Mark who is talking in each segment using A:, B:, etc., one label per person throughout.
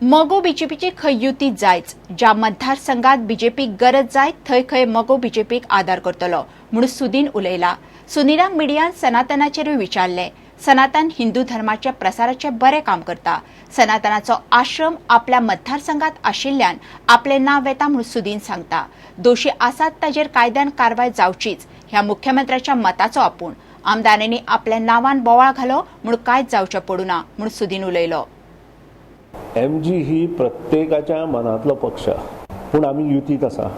A: मगो बीजेपीची खंय युती जायच, ज्या मतदारसंघात बीजेपी गरज जाय थंय खंय मगो बीजेपीक आदार करतलो म्हणून सुदीन उलयला. सुनीलाक मिडियान सनातनाचेरूय विचारले. सनातन हिंदू धर्माच्या प्रसाराचे बरे काम करता. सनातनाचो आश्रम आपल्या मतदारसंघात आशिल्ल्यान आपले नाव येता म्हणून सुदीन सांगता. दोशी आसात ताजेर कायद्यान कारवाय जावचीच ह्या मुख्यमंत्र्याच्या मताचो आपूण. आमदारांनी आपल्या नावान बोवाळ घालो म्हणून कांयच जावचें पडूना म्हणून सुदीन उलयलो.
B: MG ही प्रत्येकाच्या मनातलो पक्ष, पूण आमी युतीत आसा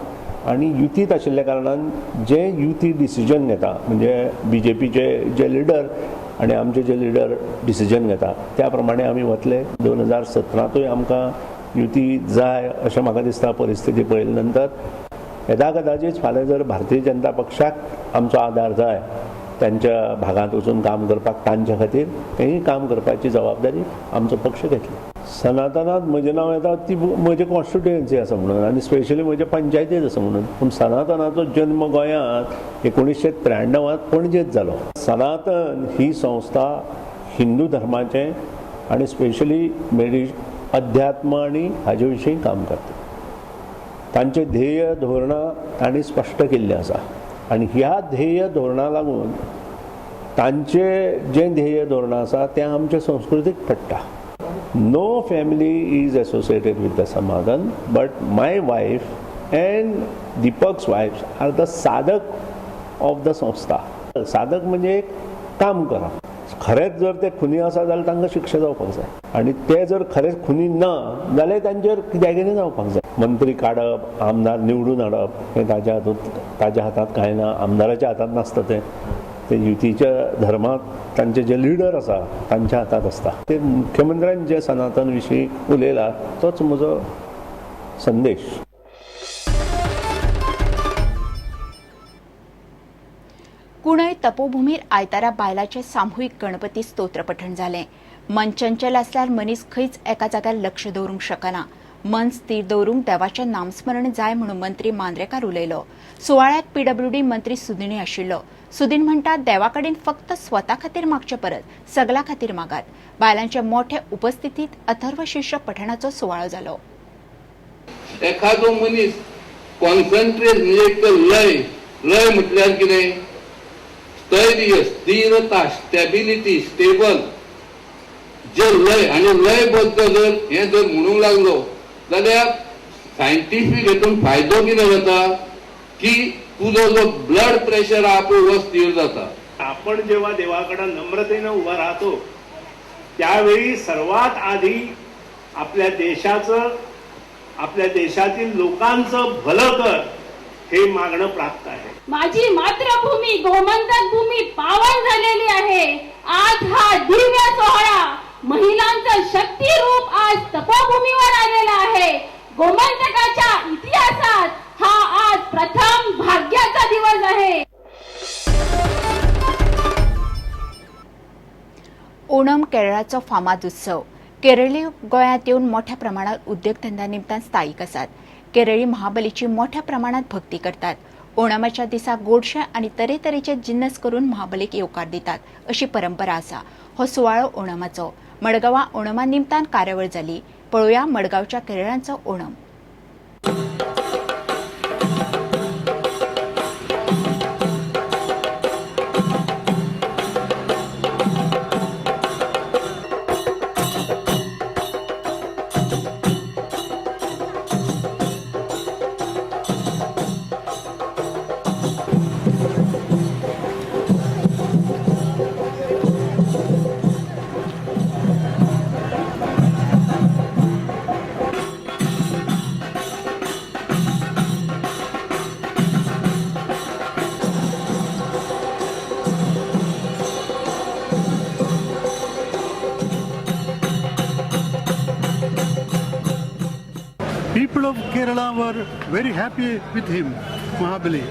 B: आनी युतीत आशिल्ल्या कारणान जे युती डिसिजन घेता म्हणजे बीजेपीचे जे लिडर आनी आमचे जे लिडर डिसिजन घेता त्या प्रमाणे आमी वतले. 2017तूय आमकां युती जाय अशें म्हाका दिसता. परिस्थिती पळयले नंतर येदा कदाचीत फाल्यां जर भारतीय जनता पक्षाक आमचो आदार जाय त्यांच्या भागात वचून काम करपाक तांच्या खातीर तेही काम करपाची जबाबदारी आमचो पक्ष घेतली. सनातनात म्हजें नांव येता ती म्हजे कॉन्स्टिट्युएन्सी आसा म्हणून आनी स्पेशली म्हजे पंचायतीत आसा म्हणून. पूण सनातनाचो जन्म गोंयांत 1993त पणजेत जालो. सनातन ही संस्था हिंदू धर्माचें आनी स्पेशली अध्यात्म आनी हाजे विशीं काम करता. तांचे ध्येय धोरणां तांणी स्पश्ट केल्लीं आसा आनी ह्या ध्येय धोरणां लागून तांचे जे ध्येय धोरणां आसा तें आमचे संस्कृतीक पडटा. No family is associated with the Samadhan, but my wife and Deepak's wife are the sadak of the संस्था. साधक म्हणजे एक काम करप. खरेंच जर ते खुनी आसा जाल्यार तांकां शिक्षा जावपाक जाय आनी ते जर खरेंच खुनी ना जाल्यार तांचेर कित्याक जावपाक जाय. मंत्री काडप, आमदार निवडून हाडप हें ताज्या हातांत कांय ना. आमदाराच्या हातांत नासता ते युतीच्या धर्मात तांचे जे लिडर आसा तांच्या हातांत आसता. ते मुख्यमंत्र्यान जे सनातन विशीं उलयला तोच म्हजो संदेश.
A: कुणय तपोभुमीर आयतारा बायलाचे सामुहीक गणपती स्तोत्र पठण जालें. मन चंचल आसल्यार मनीस खंयच एका जाग्यार लक्ष दवरूंक शकना. मन स्थिर दवरूंक देवाचें नामस्मरण जाय म्हणून मंत्री मांद्रेकार उलयलो. सुवाळ्याक PWD मंत्री सुदीनय आशिल्लो. सुदीन म्हणटा देवा कडेन फक्त स्वता खातीर मागचे परस सगल्या खातीर मागात. बायलांच्या मोठ्या उपस्थितीत अथर्व शीर्ष पठणाचो सुवाळो जालो.
C: एखादो मनीस कॉन्सन्ट्रेट म्हणजे लय म्हटल्यार कितें स्थैर्य, स्थिरता, स्टॅबिलिटी, स्टेबल जे लय आनी लयबद्ध जर हे जर म्हणूंक लागलो जाल्यार सायंटिफीक हेतून फायदो कितें जाता की तुझो जो ब्लड प्रेशर आहा पळय वो स्थिर जाता.
D: आपण जेव्हा देवाकडे नम्रतेने उभा राहतो त्यावेळी सर्वात आधी आपल्या देशातील लोकांचं भलं कर हे मागणं प्राप्त आहे.
E: माझी मातृभूमी गोमंतक भूमी पावन झालेली आहे. आज हा दिव्य सोहळा महिलांचं शक्ती रूप आज तपोभूमीवर आलेला आहे. गोमंतकाच्या इतिहासात हा आज प्रथम भाग्याचा दिवस आहे.
A: ओणम केरळाचो फामाद उत्सव. केरळी गोंयांत येवन मोठ्या प्रमाणात उद्योगधंद्या निमतान स्थायीक आसात. केरळी महाबलीची मोठ्या प्रमाणात भक्ती करतात. ओणमाच्या दिसा गोडशें आनी तरेतरेचे जिन्नस करून महाबलीक येवकार दितात अशी परंपरा आसा. हो सुवाळो ओणमाचो. मडगांवां ओणमा निमतान कार्यावळ जाली. पळोवया मडगांवच्या केरळांचो Onam.
F: People of Kerala were very happy with him, Mahabali.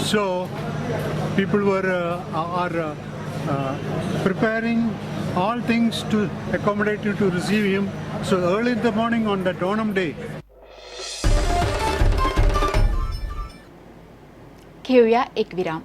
F: So people are preparing all things to accommodate you to receive him. So early in the morning on that Onam day.
A: घेऊया एक विराम.